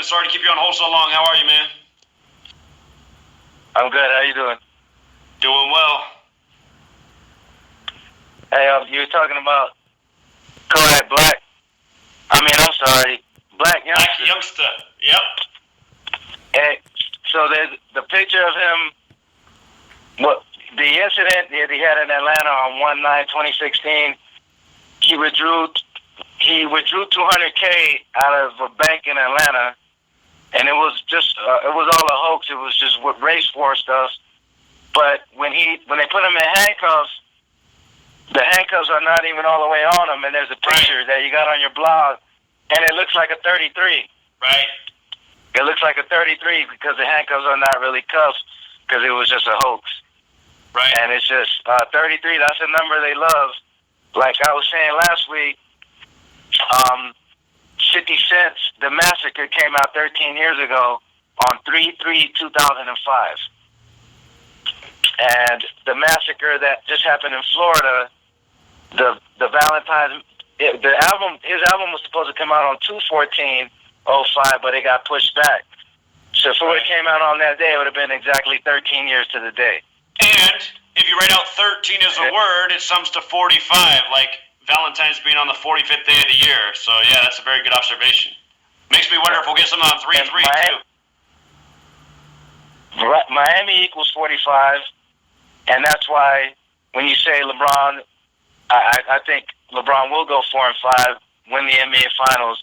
Sorry to keep you on hold so long. How are you, man? I'm good. How you doing? Doing well. Hey, you were talking about Kodak Black. I'm sorry, Black Youngster. Black Youngster. Yep. Hey, so there's the picture of him. What the incident that he had in Atlanta on 1/9/2016? He withdrew $200K out of a bank in Atlanta, and it was all a hoax. It was just with race war stuff. But when they put him in handcuffs, the handcuffs are not even all the way on him, and there's a picture that you got on your blog, and it looks like a 33. Right. It looks like a 33 because the handcuffs are not really cuffs because it was just a hoax. Right. And it's just 33. That's a number they love. Like I was saying last week, 50 Cent's The Massacre came out 13 years ago on 3/3/2005. And the massacre that just happened in Florida, the Valentine's, his album was supposed to come out on 2/14/05, but it got pushed back. So if it would have came out on that day, it would have been exactly 13 years to the day. And if you write out 13 as a word, it sums to 45, like Valentine's being on the 45th day of the year. So, yeah, that's a very good observation. Makes me wonder if we'll get something on 3/3, too. Miami equals 45, and that's why when you say LeBron, I think LeBron will go 4-5, win the NBA Finals,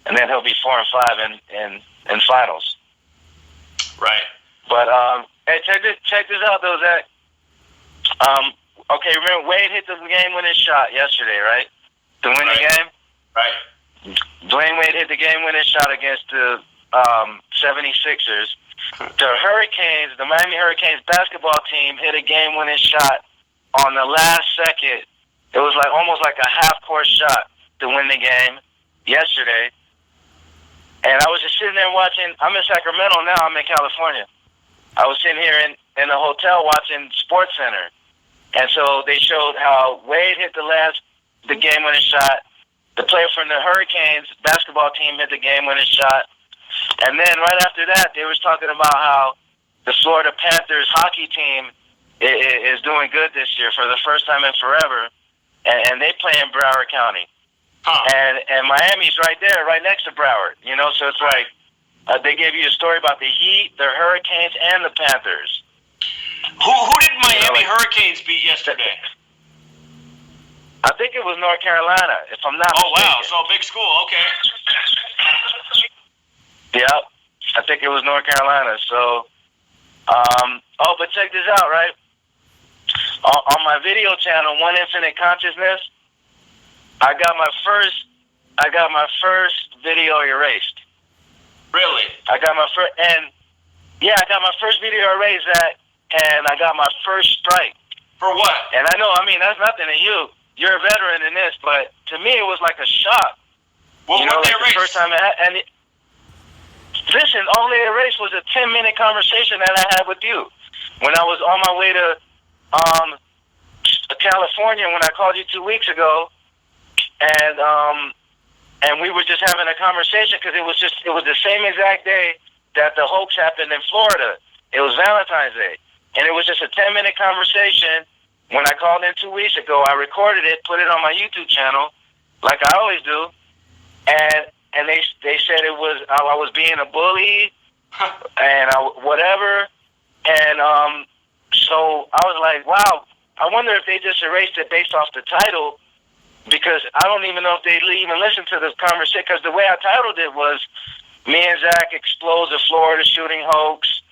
and then he'll be 4-5 in finals. Right. But hey, check this out though, Zach. Okay, remember Wade hit the game-winning shot yesterday, right? To win the game. Right. Dwayne Wade hit the game-winning shot against the 76ers. The Hurricanes, the Miami Hurricanes basketball team, hit a game-winning shot on the last second. It was like almost like a half-court shot to win the game yesterday. And I was just sitting there watching. I'm in Sacramento now. I'm in California. I was sitting here in a hotel watching SportsCenter. And so they showed how Wade hit the game-winning shot. The player from the Hurricanes basketball team hit the game-winning shot. And then right after that, they was talking about how the Florida Panthers hockey team is doing good this year for the first time in forever. And they play in Broward County. Huh. And Miami's right there, right next to Broward. You know, so it's like they gave you a story about the Heat, the Hurricanes, and the Panthers. Who did Miami Hurricanes beat yesterday? I think it was North Carolina, if I'm not mistaken. Oh, wow. So big school. Okay. Yep. I think it was North Carolina. So, but check this out, right? On my video channel, One Infinite Consciousness, I got my first video erased. Really? I got my first video erased, and I got my first strike. For what? And I know, that's nothing to you. You're a veteran in this, but to me it was like a shock. Well, what they erased? The first time listen, all they erased was a 10-minute conversation that I had with you when I was on my way to California when I called you 2 weeks ago, and we were just having a conversation because it was the same exact day that the hoax happened in Florida. It was Valentine's Day, and it was just a 10-minute conversation. When I called in 2 weeks ago, I recorded it, put it on my YouTube channel, like I always do, and they said it was I was being a bully and whatever, and so I was like, wow, I wonder if they just erased it based off the title, because I don't even know if they even listened to this conversation, because the way I titled it was Me and Zach Explodes a Florida Shooting Hoax,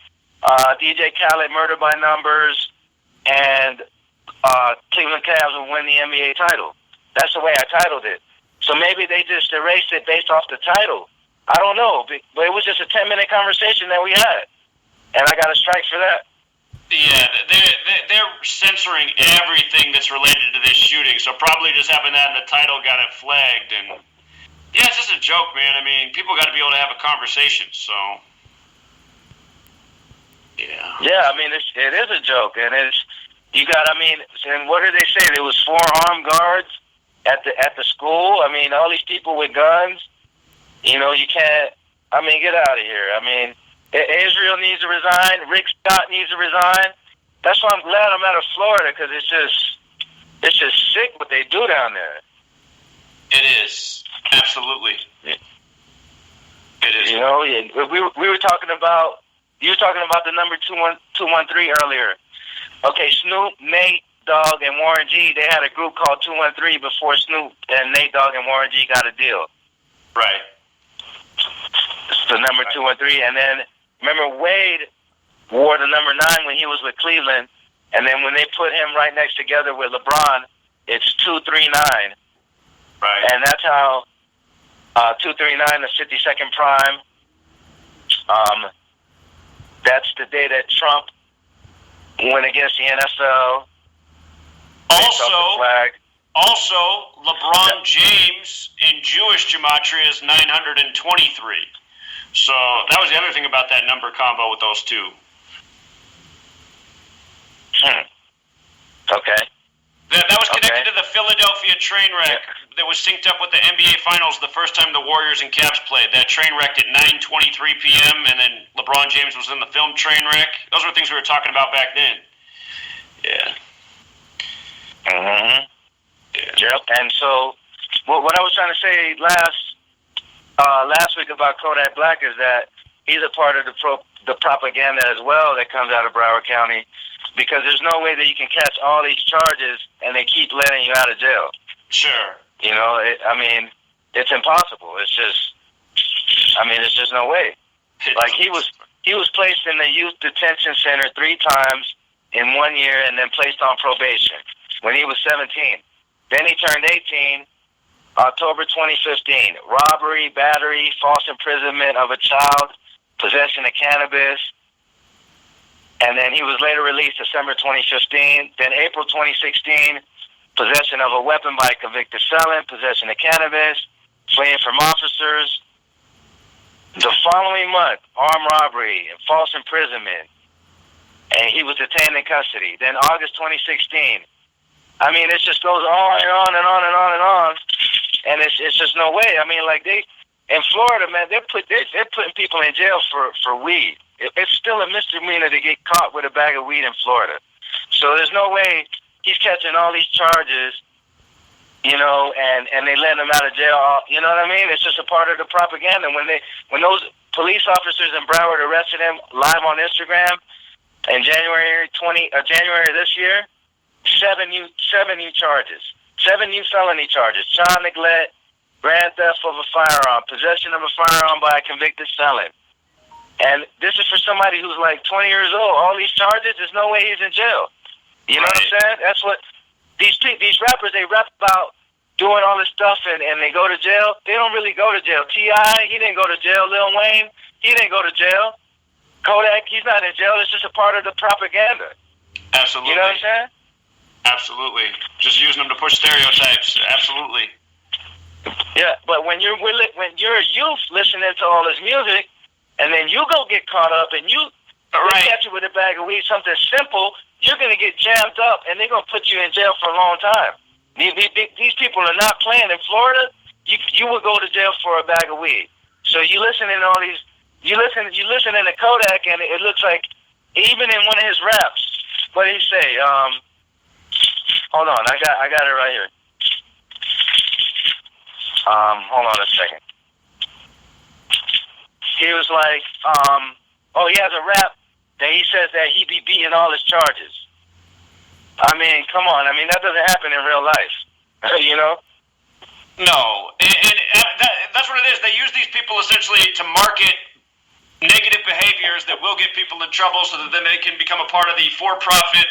DJ Khaled Murdered by Numbers, and Cleveland Cavs will win the NBA title. That's the way I titled it. So maybe they just erased it based off the title. I don't know, but it was just a 10-minute conversation that we had, and I got a strike for that. Yeah, they're censoring everything that's related to this shooting, so probably just having that in the title got it flagged. And yeah, it's just a joke, man. People got to be able to have a conversation, so yeah. Yeah, it is a joke, and and what did they say? There was 4 armed guards at the school. All these people with guns. You can't. I mean, get out of here. I mean, Israel needs to resign. Rick Scott needs to resign. That's why I'm glad I'm out of Florida, because it's just sick what they do down there. It is. Absolutely. It is. You know, we were talking about, you were talking about the number 213 earlier. Okay, Snoop, Nate Dogg, and Warren G, they had a group called 213 before Snoop and Nate Dogg and Warren G got a deal. Right. It's the number 213. And then, remember, Wade wore the number 9 when he was with Cleveland. And then when they put him right next together with LeBron, it's 239. Right. And that's how 239, the 52nd prime, that's the day that Trump went against the NFL. Also, LeBron James in Jewish Gematria is 923. So that was the other thing about that number combo with those two. Okay. That was connected to the Philadelphia train wreck that was synced up with the NBA Finals the first time the Warriors and Cavs played. That train wrecked at 9:23 p.m., and then LeBron James was in the film train wreck. Those were things we were talking about back then. Yeah. Mm-hmm. Yeah. Yep. And so, what I was trying to say last week about Kodak Black is that he's a part of the propaganda as well that comes out of Broward County, because there's no way that you can catch all these charges and they keep letting you out of jail. Sure. You know, it's impossible. It's just no way. Like he was placed in the youth detention center 3 times in 1 year and then placed on probation when he was 17. Then he turned 18, October 2015. Robbery, battery, false imprisonment of a child, possession of cannabis. And then he was later released December 2015. Then April 2016, possession of a weapon by a convicted felon, possession of cannabis, fleeing from officers. The following month, armed robbery and false imprisonment. And he was detained in custody. Then August 2016. I mean, it just goes on and on and on and on and on. And it's just no way. I mean, like in Florida, man, they're putting people in jail for weed. It's still a misdemeanor to get caught with a bag of weed in Florida. So there's no way he's catching all these charges, you know, and they letting him out of jail. You know what I mean? It's just a part of the propaganda. When those police officers in Broward arrested him live on Instagram in January this year, 7 new charges, 7 new felony charges: child neglect, grand theft of a firearm, possession of a firearm by a convicted felon. And this is for somebody who's like 20 years old. All these charges, there's no way he's in jail. You know what I'm saying? That's what these rappers, they rap about doing all this stuff and they go to jail. They don't really go to jail. T.I., he didn't go to jail. Lil Wayne, he didn't go to jail. Kodak, he's not in jail. It's just a part of the propaganda. Absolutely. You know what I'm saying? Absolutely. Just using them to push stereotypes. Absolutely. Yeah, but when you're a youth listening to all this music, and then you go get caught up, and they catch you with a bag of weed, something simple, you're going to get jammed up, and they're going to put you in jail for a long time. These people are not playing. In Florida, you will go to jail for a bag of weed. So you listening to all these, you listening to Kodak, and it looks like even in one of his raps, what did he say? Hold on, I got it right here. Hold on a second. He was like, he has a rap that he says that he be beating all his charges. I mean, come on. I mean, that doesn't happen in real life, you know? No, and that's what it is. They use these people essentially to market negative behaviors that will get people in trouble so that then they can become a part of the for-profit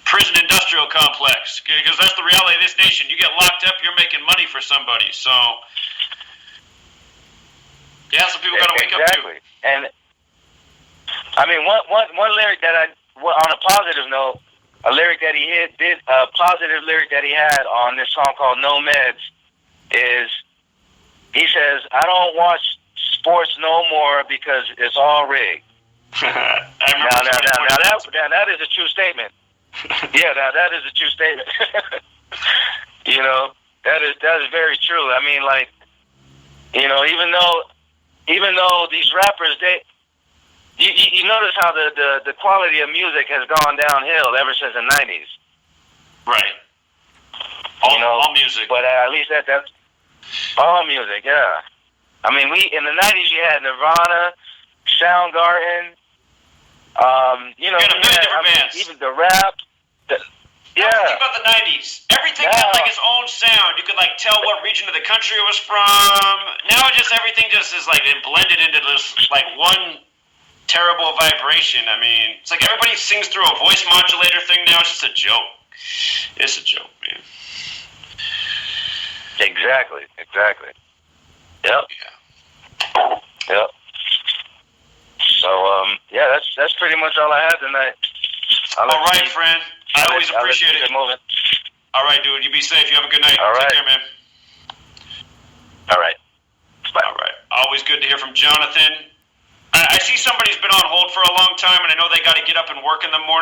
prison industrial complex. Because that's the reality of this nation. You get locked up, you're making money for somebody. So, yeah, some people got to wake up too. And I mean, one lyric that on a positive note, a lyric that a positive lyric that he had on this song called No Meds is, he says, "I don't watch sports no more because it's all rigged." Now that is a true statement. Yeah, that is a true statement. You know, that is very true. I mean, like, you know, even though even though these rappers, you notice how the quality of music has gone downhill ever since the 90s. Right. All music. But at least that's all music, yeah. I mean, in the 90s you had Nirvana, Soundgarden, you had different bands. Even the rap. Yeah. Think about the 90s. Everything had like its own sound. You could like tell what region of the country it was from. Now everything just is like blended into this like one terrible vibration. I mean, it's like everybody sings through a voice modulator thing now. It's just a joke. It's a joke, man. Exactly. Yep. Yeah. Yep. So yeah, that's pretty much all I had tonight. All right, friend. I always appreciate it. Moving. All right, dude. You be safe. You have a good night. All right. Take care, man. All right. Bye. All right. Always good to hear from Jonathan. I see somebody's been on hold for a long time, and I know they got to get up and work in the morning.